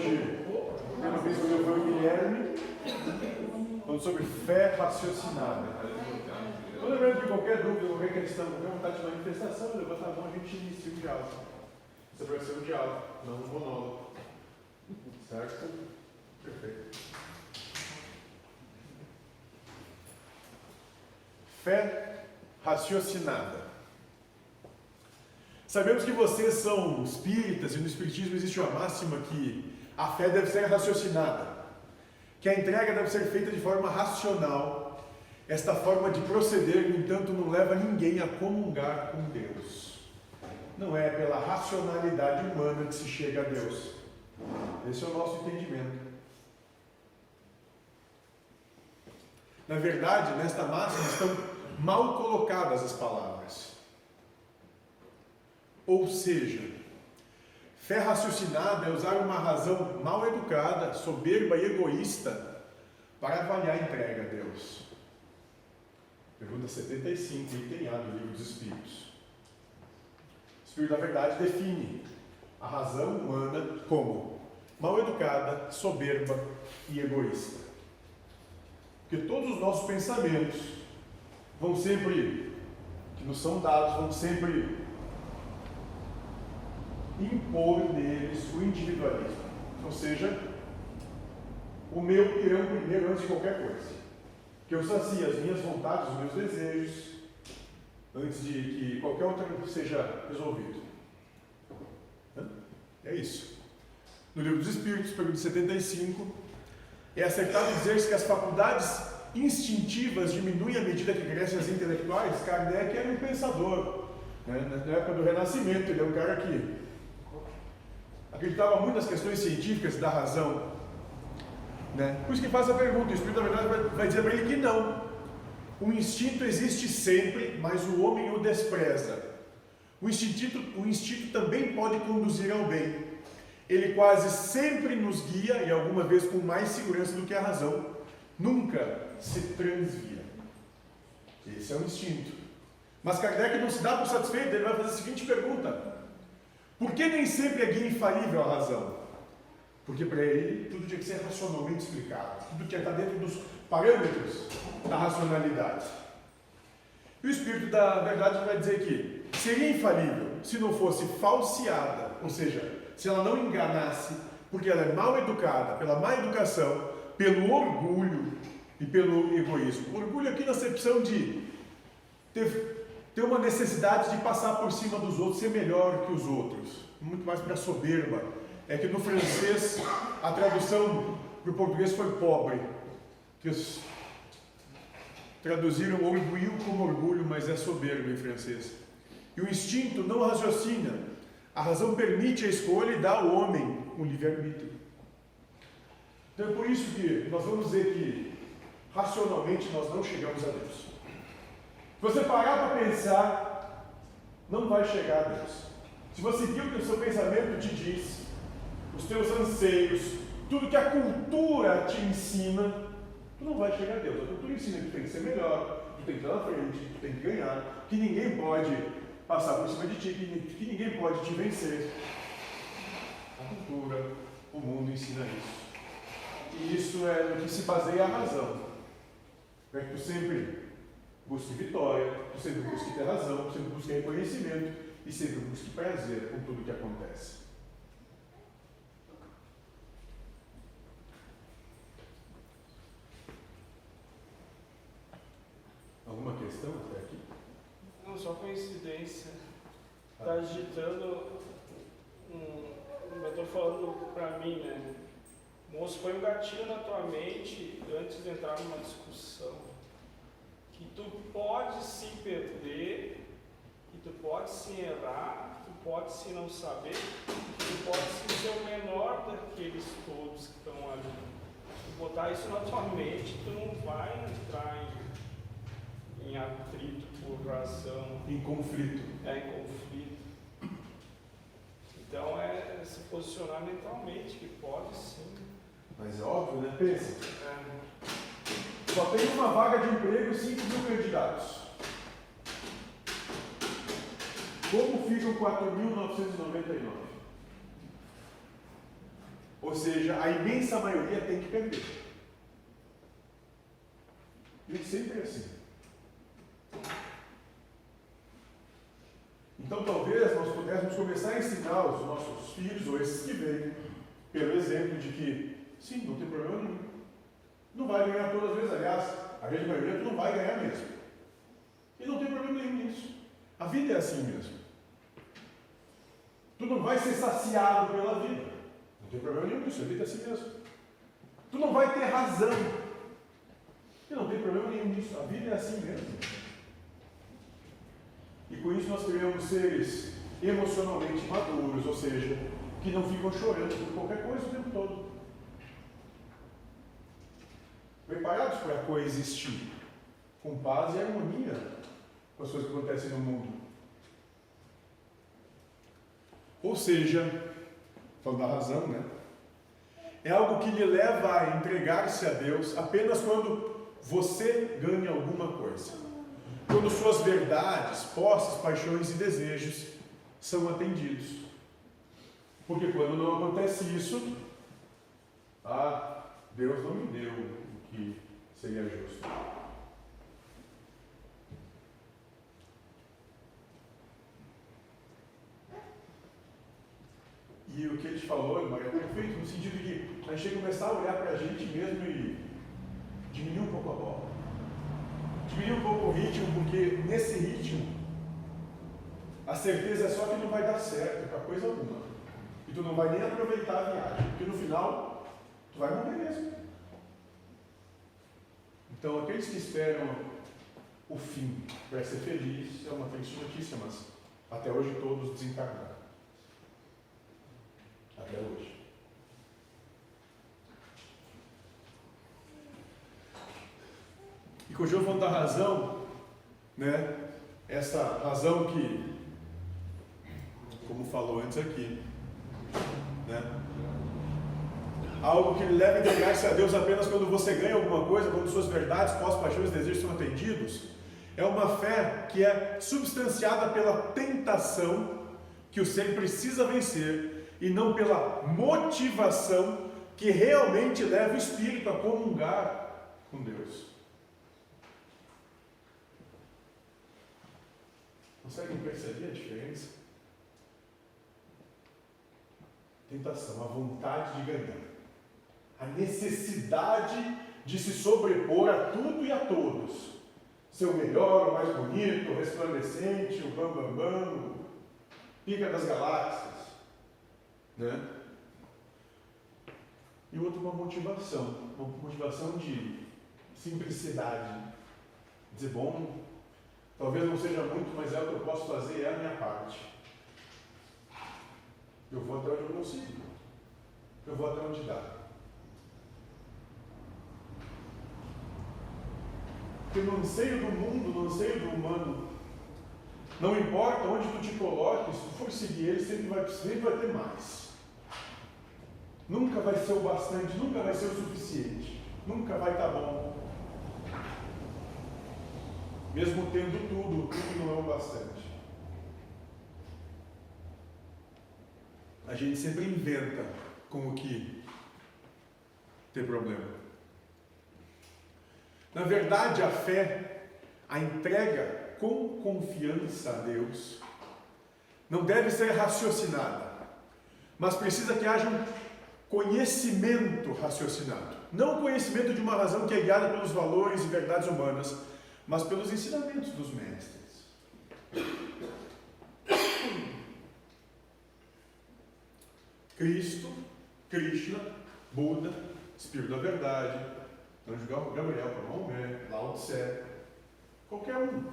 hoje, pelo visto que foi o Guilherme, falando sobre fé raciocinada. Então, lembrando que qualquer dúvida, qualquer questão, qualquer vontade de manifestação, levanta a mão, a gente inicia o diálogo. Isso vai ser um diálogo, não um monólogo. Certo? Perfeito. Fé raciocinada. Sabemos que vocês são espíritas e no espiritismo existe uma máxima que a fé deve ser raciocinada, que a entrega deve ser feita de forma racional. Esta forma de proceder, no entanto, não leva ninguém a comungar com Deus. Não é pela racionalidade humana que se chega a Deus. Esse é o nosso entendimento. Na verdade, nesta máxima estão mal colocadas as palavras. Ou seja, fé raciocinada é usar uma razão mal educada, soberba e egoísta para avaliar a entrega a Deus. Pergunta 75, item A do Livro dos Espíritos. O Espírito da Verdade define a razão humana como mal educada, soberba e egoísta. Porque todos os nossos pensamentos vão sempre, que nos são dados, vão sempre impor neles o individualismo. Ou seja, o meu pirão primeiro antes de qualquer coisa. Que eu sacie as minhas vontades, os meus desejos, antes de que qualquer outra seja resolvido. É isso. No Livro dos Espíritos, pergunta 75, é acertado dizer-se que as faculdades instintivas diminuem à medida que crescem as intelectuais. Kardec era um pensador, né? Na época do Renascimento, ele é um cara que acreditava muito nas questões científicas da razão, né? Por isso que faz a pergunta, o Espírito da Verdade vai dizer para ele que não. O instinto existe sempre, mas o homem o despreza. O instinto também pode conduzir ao bem. Ele quase sempre nos guia, e alguma vez com mais segurança do que a razão, nunca se transvia. Esse é o instinto. Mas Kardec não se dá por satisfeito, ele vai fazer a seguinte pergunta: por que nem sempre é guia infalível a razão? Porque para ele tudo tinha que ser racionalmente explicado, tudo tinha que estar dentro dos parâmetros da racionalidade. E o Espírito da Verdade vai dizer que seria infalível se não fosse falseada, ou seja, se ela não enganasse, porque ela é mal educada, pela má educação, pelo orgulho e pelo egoísmo. Orgulho aqui na acepção de ter uma necessidade de passar por cima dos outros, ser melhor que os outros, muito mais para soberba. É que no francês a tradução para o português foi pobre, que os traduziram orgulho como orgulho, mas é soberba em francês. E o instinto não raciocina. A razão permite a escolha e dá ao homem um livre-arbítrio. Então é por isso que nós vamos dizer que racionalmente nós não chegamos a Deus. Se você parar para pensar, não vai chegar a Deus. Se você seguir o que o seu pensamento te diz, os teus anseios, tudo que a cultura te ensina, tu não vai chegar a Deus. A cultura ensina que tu tem que ser melhor, tu tem que estar na frente, tu tem que ganhar, que ninguém pode passar por cima de ti, que ninguém pode te vencer. A cultura, o mundo ensina isso. E isso é no que se baseia a razão. Para que tu sempre busque vitória, tu sempre busque ter razão, tu sempre busque reconhecimento e sempre busque prazer com tudo que acontece. Alguma questão até aqui? Não, só coincidência. Está agitando eu estou falando para mim, né? Moço, põe um gatilho na tua mente antes de entrar numa discussão. Que tu pode se perder, que tu pode se errar, que tu pode se não saber, que tu pode se ser o menor daqueles todos que estão ali. Se botar isso na tua mente, tu não vai entrar em atrito por razão. Em conflito. Em conflito. Então é se posicionar mentalmente, que pode sim. Mas é óbvio, né? Pensa. Só tem uma vaga de emprego e 5.000 candidatos. Como ficam 4.999? Ou seja, a imensa maioria tem que perder. E sempre é assim. Então talvez nós pudéssemos começar a ensinar os nossos filhos, ou esses que vêm, pelo exemplo de que, sim, não tem problema nenhum. Não vai ganhar todas as vezes, aliás, a grande maioria tu não vai ganhar mesmo. E não tem problema nenhum nisso. A vida é assim mesmo. Tu não vai ser saciado pela vida. Não tem problema nenhum nisso, a vida é assim mesmo. Tu não vai ter razão. E não tem problema nenhum nisso, a vida é assim mesmo. E com isso nós criamos seres emocionalmente maduros, ou seja, que não ficam chorando por qualquer coisa o tempo todo. Preparados para coexistir com paz e harmonia com as coisas que acontecem no mundo. Ou seja, falando da razão, né? É algo que lhe leva a entregar-se a Deus apenas quando você ganha alguma coisa. Quando suas verdades, posses, paixões e desejos são atendidos. Porque quando não acontece isso, Deus não me deu o que seria justo. E o que ele falou, Maria, é perfeito, no sentido de que a gente tem que começar a olhar para a gente mesmo e diminuir um pouco a bola. Diminuir um pouco o ritmo, porque nesse ritmo, a certeza é só que não vai dar certo para coisa alguma. E tu não vai nem aproveitar a viagem, porque no final, tu vai morrer mesmo. Então, aqueles que esperam o fim para ser feliz, é uma triste notícia, mas até hoje todos desencarnaram. Até hoje. E com o João falando da razão, né? Essa razão que, como falou antes aqui, né? Algo que lhe leva a entregar-se a Deus apenas quando você ganha alguma coisa, quando suas verdades, posses, paixões e desejos são atendidos, é uma fé que é substanciada pela tentação que o ser precisa vencer e não pela motivação que realmente leva o espírito a comungar com Deus. Conseguem perceber a diferença? Tentação, a vontade de ganhar, a necessidade de se sobrepor a tudo e a todos, ser o melhor, o mais bonito, o resplandecente, o bambambam, o pica das galáxias, né? E outro, uma motivação de simplicidade, dizer, bom, talvez não seja muito, mas é o que eu posso fazer, é a minha parte. Eu vou até onde eu consigo. Eu vou até onde dá. Porque no anseio do mundo, no anseio do humano, não importa onde tu te coloques, se tu for seguir ele, sempre vai ter mais. Nunca vai ser o bastante, nunca vai ser o suficiente. Nunca vai estar bom. Mesmo tendo tudo não é o bastante. A gente sempre inventa com o que ter problema. Na verdade, a fé, a entrega com confiança a Deus, não deve ser raciocinada, mas precisa que haja um conhecimento raciocinado. Não o conhecimento de uma razão que é guiada pelos valores e verdades humanas, mas pelos ensinamentos dos mestres. Cristo, Krishna, Buda, Espírito da Verdade, Anjo Gabriel, Maomé, Lao Tse, qualquer um.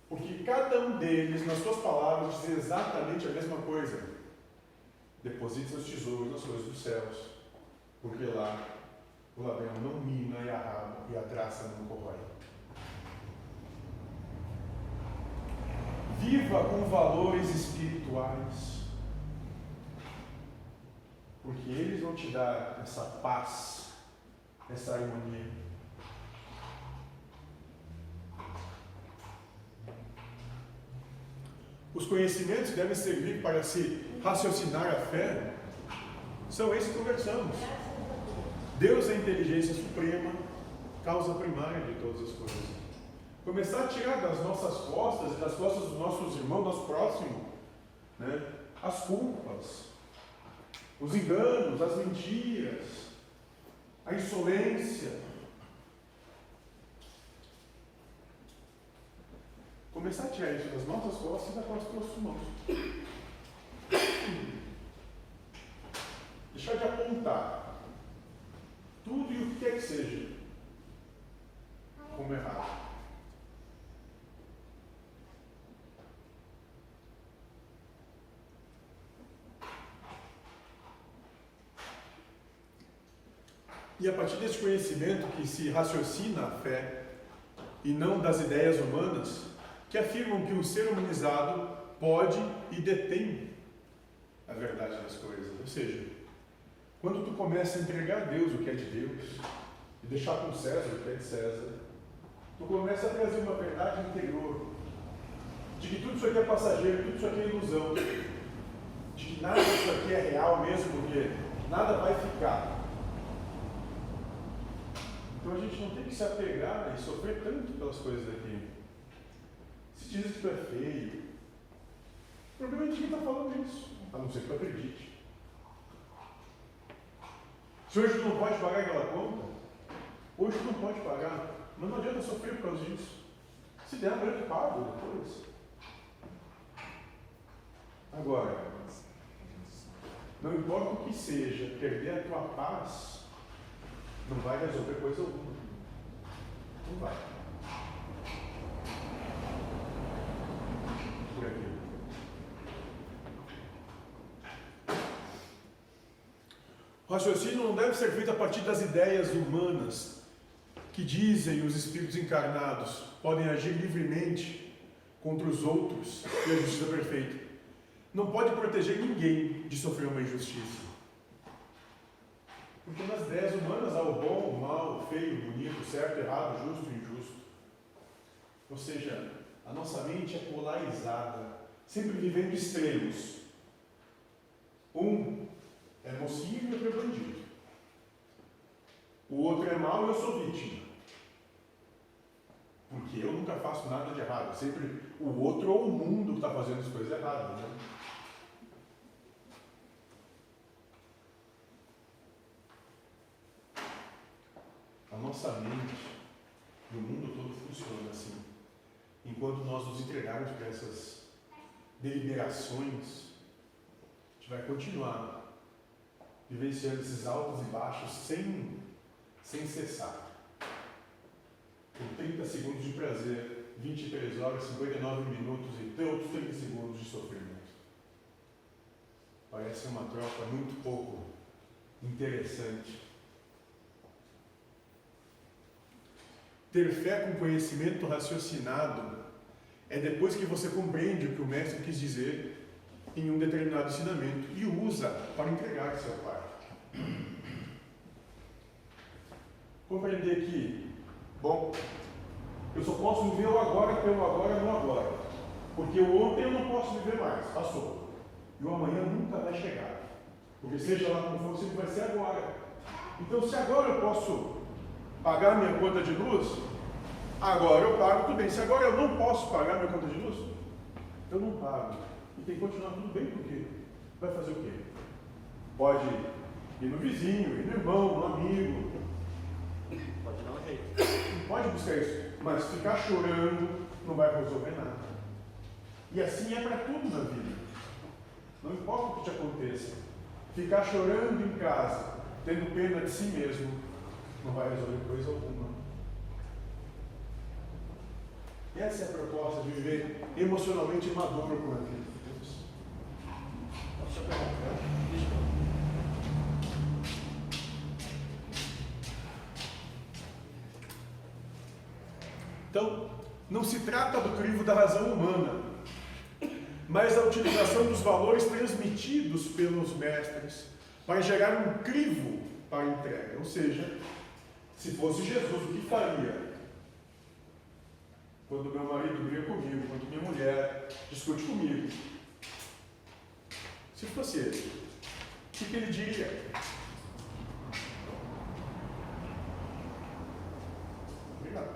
Porque cada um deles, nas suas palavras, diz exatamente a mesma coisa. Deposite seus tesouros nas coisas dos céus, porque lá o ladrão não mina e a traça não corrói. Viva com valores espirituais, porque eles vão te dar essa paz, essa harmonia. Os conhecimentos devem servir para se raciocinar a fé São esses que conversamos. Deus é a inteligência suprema, causa primária de todas as coisas. Começar a tirar das nossas costas e das costas dos nossos irmãos, nosso próximo, né, as culpas, os enganos, as mentiras, a insolência. Começar a tirar isso das nossas costas e das costas dos nossos irmãos. Deixar de apontar tudo e o que quer que seja como errado. E a partir desse conhecimento que se raciocina a fé e não das ideias humanas, que afirmam que o ser humanizado pode e detém a verdade das coisas. Ou seja, quando tu começa a entregar a Deus o que é de Deus e deixar com César o que é de César, tu começa a trazer uma verdade interior de que tudo isso aqui é passageiro, tudo isso aqui é ilusão, de que nada disso aqui é real mesmo, porque nada vai ficar. Então a gente não tem que se apegar e sofrer tanto pelas coisas aqui. Se diz que tu é feio, o problema é de quem está falando isso, a não ser que tu acredite. Se hoje tu não pode pagar aquela conta, hoje tu não pode pagar, mas não adianta sofrer por causa disso. Se der, amanhã tu paga depois. Agora, não importa o que seja, perder a tua paz não vai resolver coisa alguma. Não vai. Por aqui. O raciocínio não deve ser feito a partir das ideias humanas que dizem os espíritos encarnados podem agir livremente contra os outros e a justiça perfeita. Não pode proteger ninguém de sofrer uma injustiça. Porque nas ideias humanas há o bom, o mal, o feio, o bonito, o certo, o errado, o justo e o injusto. Ou seja, a nossa mente é polarizada, sempre vivendo extremos. Um é mocinho e outro é bandido. O outro é mau e eu sou vítima. Porque eu nunca faço nada de errado. Sempre o outro ou o mundo que está fazendo as coisas erradas. Né? A nossa mente e o mundo todo funciona assim. Enquanto nós nos entregarmos para essas deliberações, a gente vai continuar vivenciando esses altos e baixos sem cessar. Com 30 segundos de prazer, 23 horas, 59 minutos e outros 30 segundos de sofrimento. Parece uma troca muito pouco interessante. Ter fé com conhecimento raciocinado é depois que você compreende o que o mestre quis dizer em um determinado ensinamento e o usa para entregar-se ao Pai. Compreender que, bom, eu só posso viver o agora pelo agora no agora, porque o ontem eu não posso viver mais, passou, e o amanhã nunca vai chegar, porque seja lá como for, sempre vai ser agora. Então, se agora eu posso pagar minha conta de luz, agora eu pago, tudo bem. Se agora eu não posso pagar minha conta de luz, eu não pago. E tem que continuar tudo bem, porque vai fazer o quê? Pode ir no vizinho, ir no irmão, no amigo. Pode dar um jeito. Pode buscar isso, mas ficar chorando não vai resolver nada. E assim é para tudo na vida. Não importa o que te aconteça. Ficar chorando em casa, tendo pena de si mesmo, não vai resolver coisa alguma. Essa é a proposta de viver emocionalmente maduro com a vida. Posso perguntar? Então, não se trata do crivo da razão humana, mas da utilização dos valores transmitidos pelos mestres para gerar um crivo para a entrega. Ou seja, se fosse Jesus, o que faria? Quando meu marido briga comigo, quando minha mulher discute comigo. Se fosse ele, que ele diria? Obrigado.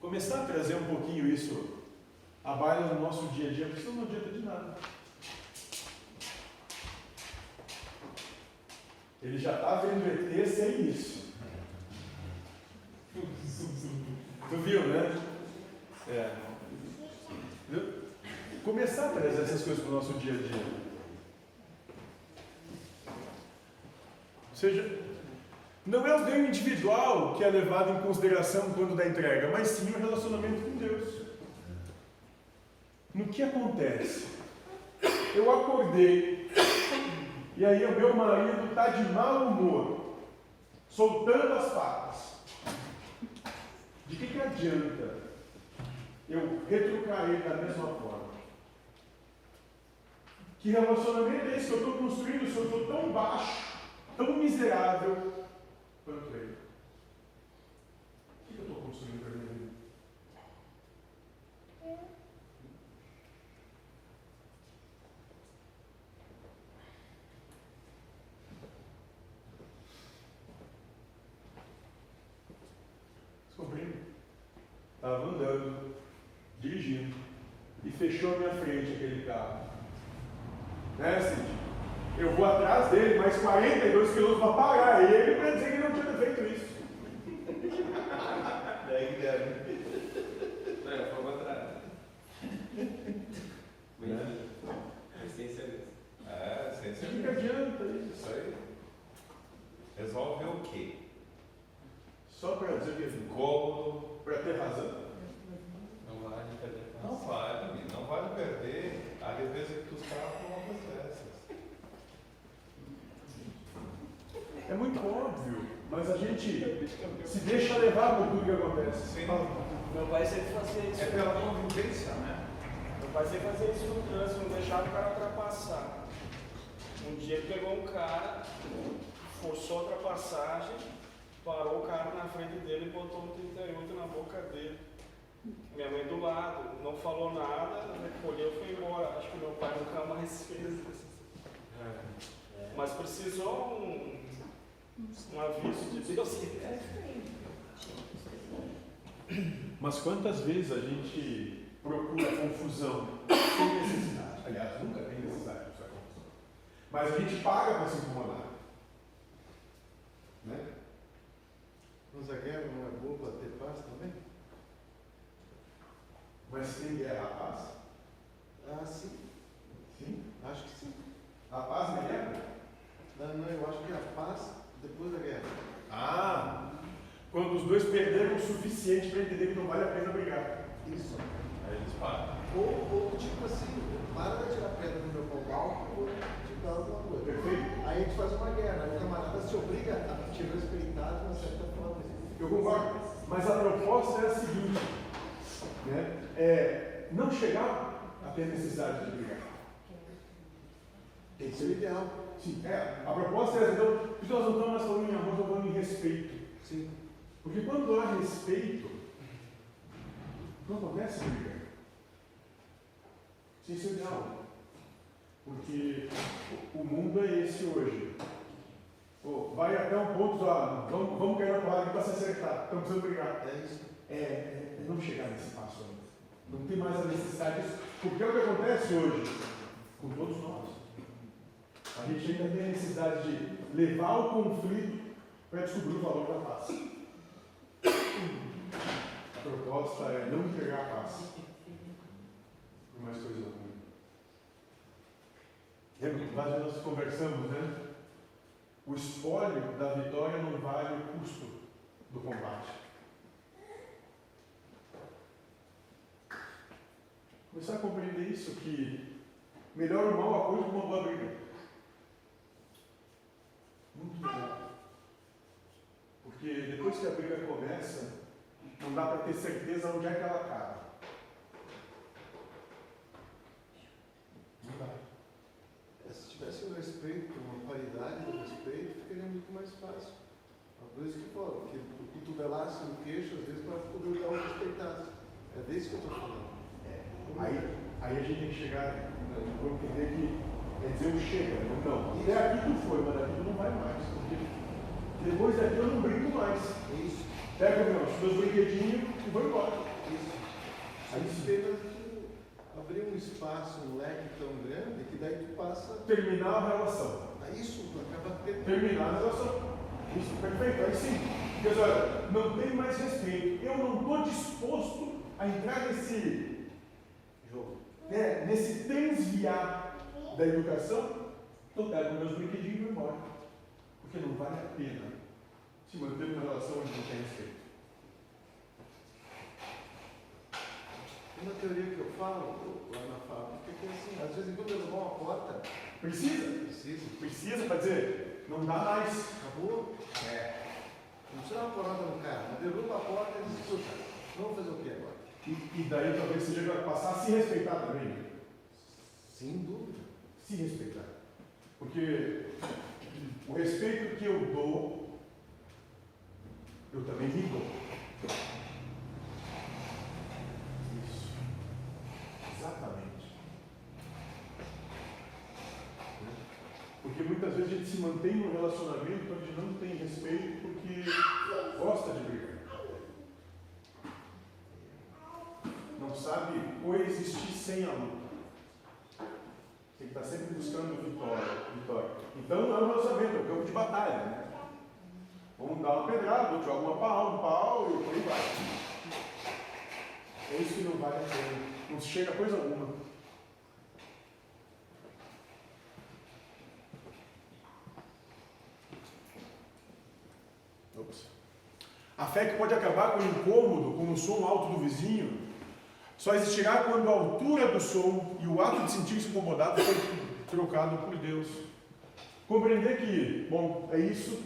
Começar a trazer um pouquinho isso à baila no nosso dia a dia, porque isso não adianta de nada. Ele já está vendo ET sem isso. Tu viu, né? Começar a trazer essas coisas para o nosso dia a dia. Ou seja, não é o ganho individual que é levado em consideração quando dá entrega, mas sim o relacionamento com Deus. No que acontece? Eu acordei e aí o meu marido está de mau humor, soltando as patas. De que adianta eu retrucar ele da mesma forma? Que relacionamento é esse que eu estou construindo se eu estou tão baixo, tão miserável quanto ele? O que eu estou construindo para minha vida? Descobrindo. Estava andando, dirigindo, e fechou à minha frente aquele carro. Né, Cid? Eu vou atrás dele, mais 42 quilômetros para parar ele para dizer que ele não tinha feito isso. Daí que deve. Não, eu vou atrás. Essencialista. O que adianta isso? Isso aí. Resolve o quê? Só para dizer que é Cômodo. para ter razão. Não vale perder. Não vale perder a defesa que os caras com uma coisa dessas. É muito óbvio, mas a gente se deixa levar por tudo que acontece. Sim. Meu pai sempre fazia isso. É pela convivência, né? Meu pai sempre fazia isso no trânsito, não deixava o cara ultrapassar. Um dia ele pegou um cara, forçou a ultrapassagem, parou o carro na frente dele e botou um 38 na boca dele. Minha mãe do lado, não falou nada, recolheu e foi embora. Acho que meu pai nunca mais fez isso. Mas precisou um aviso de Deus. Mas quantas vezes a gente procura confusão sem necessidade? Aliás, nunca tem necessidade de buscar confusão. Mas a gente paga para se incomodar. Né? Mas a guerra não é boa para ter paz também? Mas tem guerra a paz? Ah, sim. Sim. Acho que sim. A paz na guerra? Não, eu acho que é a paz depois da guerra. Ah! Quando os dois perderam o suficiente para entender que não vale a pena brigar. Isso. Aí eles param. Ou tipo assim, para de tirar pedra no meu pau ou te dá alguma coisa. Perfeito? Aí a gente faz uma guerra, aí o camarada se obriga a te respeitar de uma certa forma. Eu concordo. Mas a proposta é a seguinte, né? Não chegar a ter necessidade de brigar. Tem que ser o ideal. Sim, a proposta é essa. Então, nós não estamos mais falando em amor, estamos falando em respeito. Sim. Porque quando há respeito, não acontece briga. Isso é ideal. Porque o mundo é esse hoje. Vai até um ponto, vamos cair na porrada aqui para se acertar. Estamos precisando brigar. É isso. Não chegar nesse passo ainda. Não tem mais a necessidade disso. Porque é o que acontece hoje com todos nós. A gente ainda tem a necessidade de levar o conflito para descobrir o valor da paz. A proposta é não entregar a paz por mais coisa ruim. Lembra que várias vezes nós conversamos, né? O espólio da vitória não vale o custo do combate. Começar a compreender isso, que melhor o mau acordo que uma boa briga. Muito bom. Porque depois que a briga começa, não dá para ter certeza onde é que ela acaba. Não dá. Se tivesse um respeito, uma paridade de respeito, ficaria muito mais fácil. Por isso que eu falo, que o cotovelasse no queixo, às vezes, para poder dar um respeitasse. É disso que eu estou falando. Aí a gente tem que chegar Vou entender que quer dizer o chega, não. Até aqui tu foi, mas daqui tu não vai mais. Porque depois daqui eu não brinco mais. Isso. Pega meus brinquedinhos e vou embora. Isso. Aí isso teve abrir um espaço, um leque tão grande que daí tu passa. Terminar a relação. Aí isso acaba tendo. Terminar a relação. Isso, perfeito. Aí sim. Porque olha, não tem mais respeito. Eu não estou disposto a entrar nesse Jogo. nesse transviar da educação. Então pego meus brinquedinhos e vou embora. Porque não vale a pena se manter uma relação onde não tem respeito. Uma teoria que eu falo lá na fábrica é que assim, às vezes quando derrubar uma porta, Precisa para dizer, não dá mais. acabou. Não precisa dar uma porrada no cara, mas derruba a porta e diz, escuta, vamos fazer o que agora? E daí talvez seja para passar a se respeitar também. Né? Sem dúvida. Se respeitar. Porque o respeito que eu dou, eu também me dou. Isso. Exatamente. Porque muitas vezes a gente se mantém num relacionamento onde não tem respeito porque gosta de brigar. Não sabe coexistir sem a luta. Tem que estar sempre buscando vitória. Então não é um relacionamento, é um campo de batalha. Né? Vamos dar uma pedrada, outro joga um pau e por aí vai. É isso que não vale a pena. Não chega a coisa alguma. Ops. A fé que pode acabar com o incômodo, com o som alto do vizinho, só existirá quando a altura do som e o ato de sentir-se incomodado foi trocado por Deus. Compreender que, bom, é isso,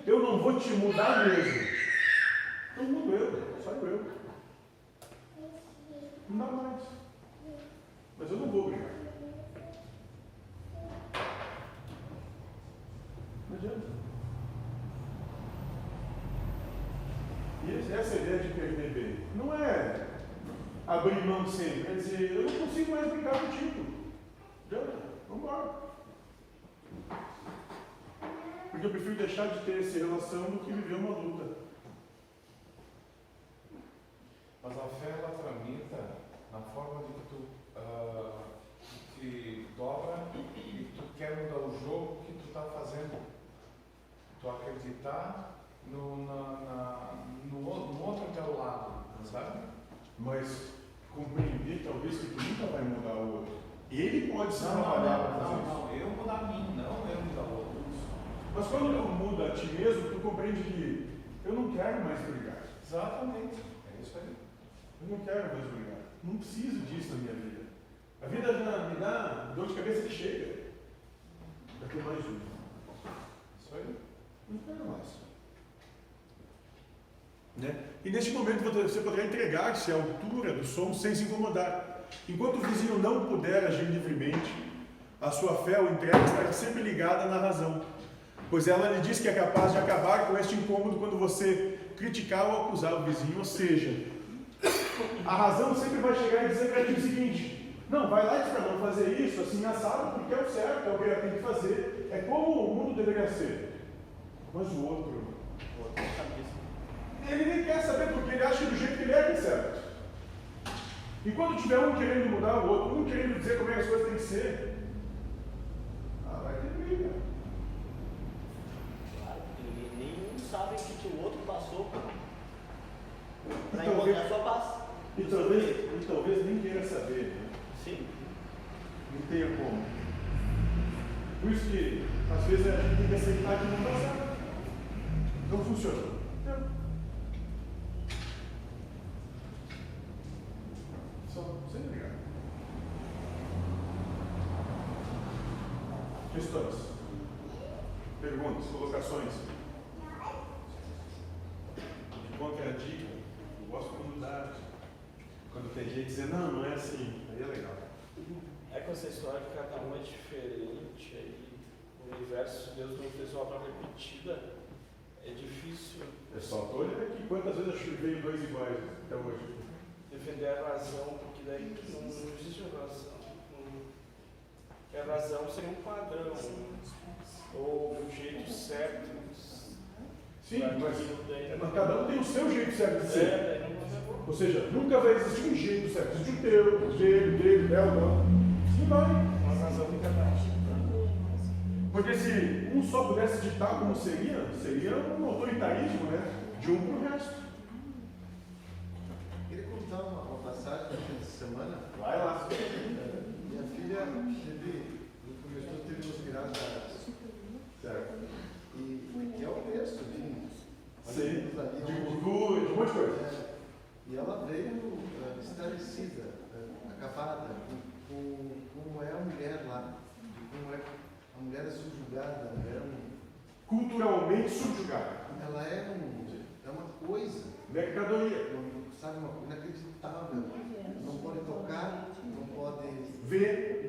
eu não vou te mudar mesmo. Não mudo eu, só eu. Não dá mais. Mas eu não vou brigar. Não adianta. E essa ideia de perder bem não é abrir mão sempre, quer dizer, eu não consigo mais brincar contigo. Adianta, vamos embora. Porque eu prefiro deixar de ter essa relação do que viver uma luta. Mas a fé ela tramita na forma de que tu te dobra e tu quer mudar o jogo que tu está fazendo. Tu acreditar no outro teu lado, sabe? Mas compreender talvez que tu nunca vai mudar o outro. Ele pode se trabalhar para fazer isso. Não, eu mudar a mim, não eu mudar o outro. Mas quando tu muda a ti mesmo, tu compreende que eu não quero mais brigar. Exatamente, é isso aí. Eu não quero mais brigar. Não preciso disso na minha vida. A vida já me dá dor de cabeça que chega. Vai ter mais um. Isso aí. Não quero mais. Né? E neste momento você poderá entregar-se à altura do som sem se incomodar. Enquanto o vizinho não puder agir livremente, a sua fé ou entrega estará sempre ligada na razão, pois ela lhe diz que é capaz de acabar com este incômodo quando você criticar ou acusar o vizinho. Ou seja, a razão sempre vai chegar e dizer para ele o seguinte: não, vai lá e diz para não fazer isso, assim assado, porque é o certo, é o que ela tem que fazer, é como o mundo deveria ser. Mas o outro ele nem quer saber porque ele acha que do jeito que ele é que é certo. E quando tiver um querendo mudar o outro, um querendo dizer como é que as coisas têm que ser, vai ter briga. Claro, porque nenhum sabe o que o outro passou para Então, encontrar a sua paz. E talvez nem queira saber. Né? Sim. Não tenha como. Por isso que, às vezes, a gente tem que aceitar que não dá certo. Não funciona. Só sem brigar. Questões? Perguntas? Colocações? De contradica. Eu gosto quando dá. Quando tem gente dizendo, não é assim. Aí é legal. É com essa história que cada um é diferente, aí o universo de Deus não fez uma obra repetida, é difícil É só estou olhando aqui quantas vezes eu veio dois iguais até hoje. defender a razão, porque daí não existe uma razão. que a razão seria um padrão, ou um jeito certo. Sim, mas daí, cada um tem o seu jeito certo de ser. daí não Ou seja, nunca vai existir um jeito certo. Existe o teu, o dele, dela, não. Sim, vai. uma razão de cada Porque se um só pudesse ditar como seria um autoritarismo, né? De um para o resto. Queria contar uma passagem da fim de semana. Vai lá. Minha filha começou a ter umas viradas. Certo. E que é o texto, enfim. Sim. Ali, De cultura, de um monte de coisa. E ela veio estabelecida, acabada, com como é a mulher lá, de como é a mulher é subjugada, Culturalmente subjugada. ela é uma coisa, Mercadoria. sabe, uma coisa inacreditável. Não pode tocar, não pode Ver.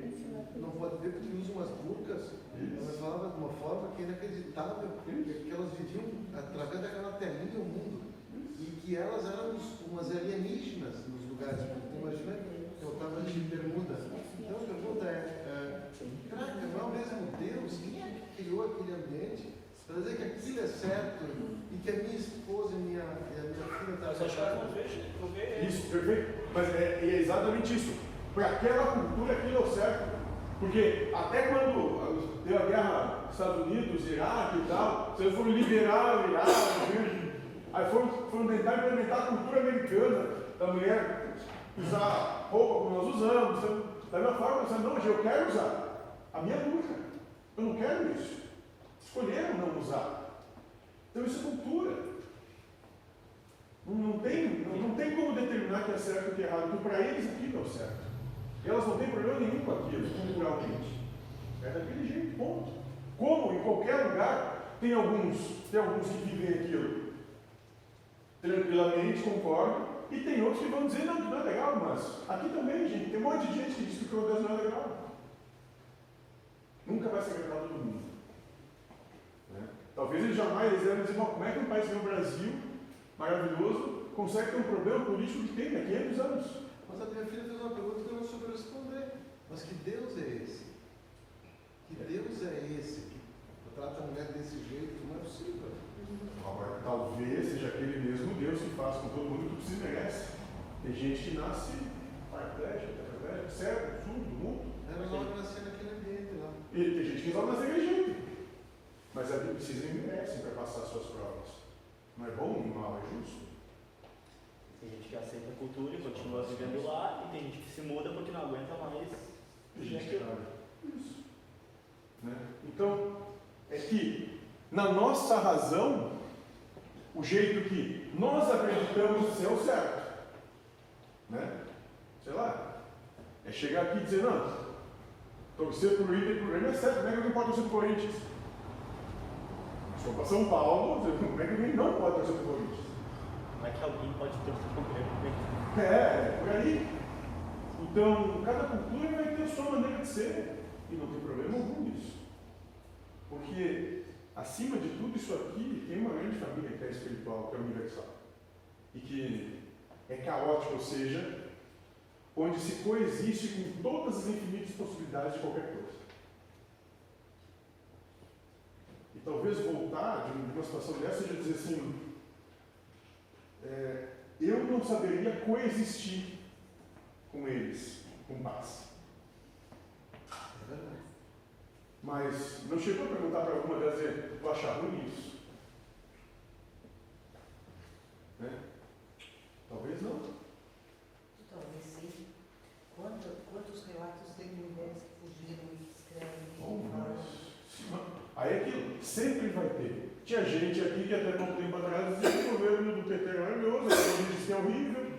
porque usam umas burcas. Ela falava de uma forma que é inacreditável, que elas viviam através daquela telinha o mundo. E que elas eram umas alienígenas nos lugares. Imagina que eu estava de bermuda. Então a pergunta caraca, não é o mesmo Deus? Quem é que criou aquele ambiente para dizer que aquilo é certo e que a minha esposa e a minha filha estão Mas acho que ela não vê Isso, perfeito. Mas é exatamente isso. Para aquela cultura aquilo é o certo. Porque até quando deu a guerra nos Estados Unidos, Iraque e tal, vocês foram liberar o Iraque, aí foram tentar implementar a cultura americana da mulher usar roupa como nós usamos. Da mesma forma, você não, eu quero usar a minha burca. Eu não quero isso. Escolheram não usar. Então isso é cultura. Não tem como determinar que é certo ou que é errado, porque para eles aquilo é o certo. E elas não têm problema nenhum com aquilo, culturalmente. É daquele jeito, ponto. Como em qualquer lugar, tem alguns que vivem aquilo tranquilamente, concordam, e tem outros que vão dizer, não, que não é legal, mas aqui também, gente, tem um monte de gente que diz que o que acontece não é legal. Nunca vai se agradar todo mundo. Né? Talvez eles jamais devem dizer, como é que um país como o Brasil, maravilhoso, consegue ter um problema político que tem há 500 anos? Mas a minha filha fez uma pergunta que eu não soube responder. Mas que Deus é esse? Que Deus é esse que trata a mulher desse jeito? Não é possível. Agora, talvez seja aquele mesmo Deus que faz com todo mundo que se merece. Tem gente que nasce paraplégico, tetraplégico, cego, surdo, mudo. Ela não nasceu naquele ambiente lá. E tem gente que resolve nascer daquele jeito. Mas a Bíblia precisa e merecem para passar suas provas. Não é bom nem mal, é justo. Tem gente que aceita a cultura e continua vivendo lá, e tem gente que se muda porque não aguenta mais. Tem gente que não. Isso. Né? Então, é que na nossa razão, o jeito que nós acreditamos ser o certo, né? Sei lá, é chegar aqui e dizer, não, torcer por Inter e por Grêmio é certo, como é que alguém pode torcer por Corinthians? Se for para São Paulo, como é que alguém não pode torcer por Corinthians? Como é que alguém pode torcer por Grêmio? É, por aí. Então, cada cultura vai ter a sua maneira de ser, e não tem problema algum nisso. Porque, acima de tudo isso aqui, tem uma grande família que é espiritual, que é universal. E que é caótica, ou seja, onde se coexiste com todas as infinitas possibilidades de qualquer coisa. E talvez voltar de uma situação dessa seja dizer assim, eu não saberia coexistir com eles, com paz. É verdade. Mas não chegou a perguntar para alguma delas dizer, tu acha ruim isso? Né? Talvez não. Talvez sim. Quantos relatos tem de mulheres que fugiram e escrevem e falam? Aí é aquilo, sempre vai ter. Tinha gente aqui que até pouco tempo atrás dizia que o governo do PT é maravilhoso, a gente é horrível.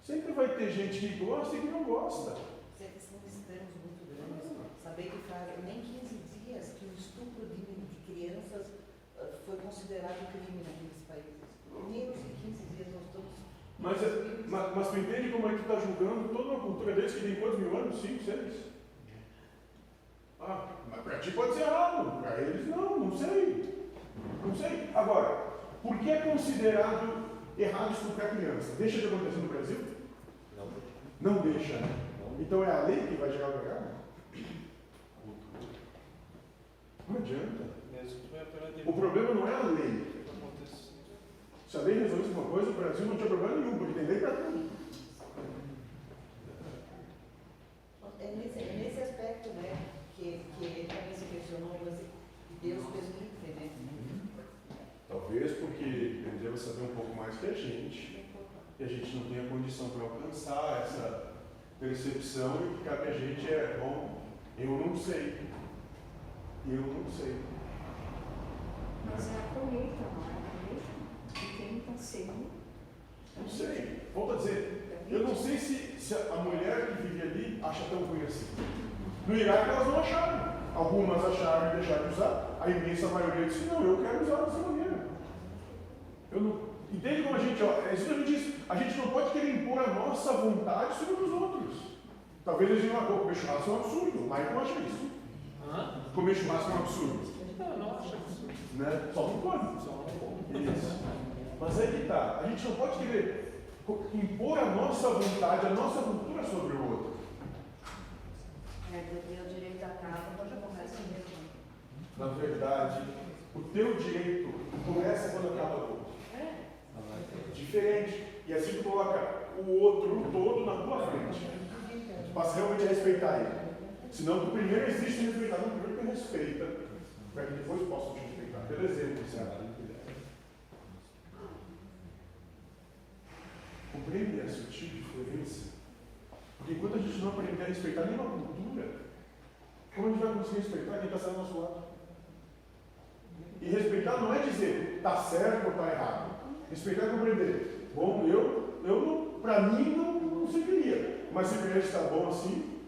Sempre vai ter gente que gosta e que não gosta. São extremos muito grandes. Saber que faz nem 15 dias que o estupro de crianças foi considerado crime naqueles países. Menos de 15 dias nós estamos. Mas tu entende como é que tu está julgando toda uma cultura deles que tem quantos mil anos? 5, 6? Mas para ti pode ser errado, para eles não sei. Não sei. Agora, por que é considerado errado estuprar criança? Deixa de acontecer no Brasil? Não. Não deixa, né? Então é a lei que vai gerar o pecado? Não adianta. Mesmo que venha pela O problema não é a lei. acontecer. Se a lei resolvesse uma coisa, o Brasil não tinha problema nenhum, porque tem lei para tudo. É nesse aspecto, né, que também se questionou, mas Deus permite, né? Talvez porque ele deva saber um pouco mais que a gente, e a gente não tem a condição para alcançar essa percepção, e o que cabe a gente é, bom, eu não sei. Eu não sei. Mas é a colheita, não é a colheita de quem está sendo. Não sei. Volto a dizer, eu não sei se a mulher que vive ali acha tão ruim assim. No Iraque elas não acharam. Algumas acharam e deixaram de usar. A imensa maioria disse, não, eu quero usar dessa maneira. Eu não... Entende como a gente, é exatamente isso. A gente não pode querer impor a nossa vontade sobre os outros. Talvez eles digam, comer churrasco é um absurdo. O Michael acha isso. Comer churrasco é um absurdo. Não acho isso. Né? Só não pode. Só não pode. Isso. Mas aí que tá. A gente não pode querer impor a nossa vontade, a nossa cultura sobre o outro. O direito à casa, já começa mesmo. Na verdade, o teu direito começa quando acaba o outro. Diferente. E assim tu coloca o outro todo na tua frente. Tu passa realmente a respeitar ele. Senão tu primeiro existe em respeitar. Não, primeiro tu respeita, para que depois possa te respeitar. Pelo exemplo, certo? Compreende essa sutil diferença? Porque enquanto a gente não aprender a respeitar nenhuma cultura, como a gente vai conseguir respeitar quem está do nosso lado? E respeitar não é dizer está certo ou está errado. Respeitar é compreender. Bom, eu para mim não serviria. Mas se para ele está bom assim,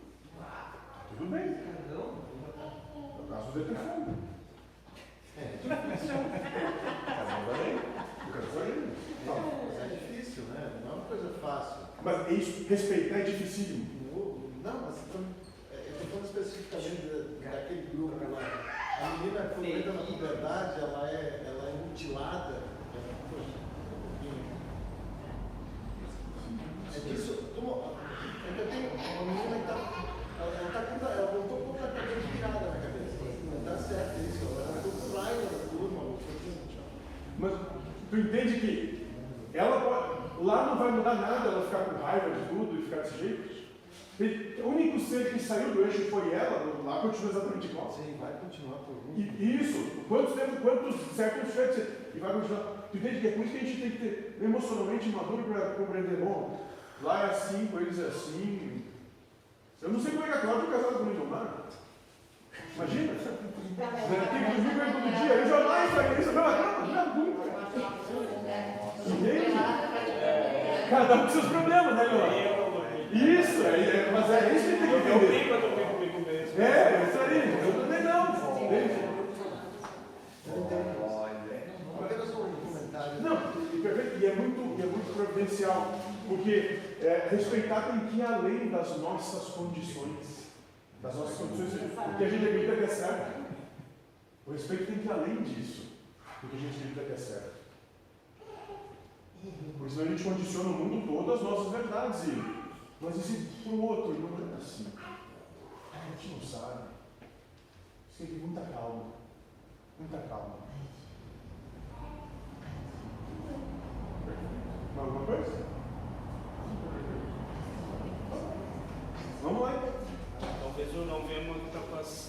tudo bem. No caso do telefone. Mas é difícil, né? Não é uma coisa fácil. Mas isso, respeitar é dificílimo. Não, mas eu estou falando especificamente daquele grupo lá. A menina, quando entra na puberdade, ela é mutilada. É disso. Eu tenho uma menina que ela voltou completamente virada na cabeça. Não está certo isso. Ela voltou por raiva da turma. Mas tu entende que ela pode, lá não vai mudar nada ela ficar com raiva de tudo e ficar desse jeito? O único ser que saiu do eixo foi ela, lá continua exatamente igual. Sim, vai continuar por E isso, quantos séculos tiver de ser, e vai continuar. Tu entende que é por isso que a gente tem que ter emocionalmente maduro para compreender, bom, lá é assim, com eles é assim. Eu não sei como é que a Cláudia é casada com o Lindomar. Imagina? Tem que dormir com ele todo dia, eu jamais faria isso, não, nunca. Entende? Cada um com seus problemas, né, meu? Isso, mas é isso que tem que Eu entender. brinco, eu tô bem comigo mesmo. É, isso aí, eu também não. Apenas um comentário. Não, e é muito providencial, porque respeitar tem que ir além das nossas condições. Das nossas condições, o que a gente acredita que é certo. O respeito tem que ir além disso, do que a gente acredita que é certo. Porque senão a gente condiciona o mundo todo às nossas verdades. Mas e se para o outro não é assim? A gente não sabe. Isso tem que ter muita calma. Muita calma. Mais alguma coisa? Vamos lá então. Talvez eu não venha muita capacidade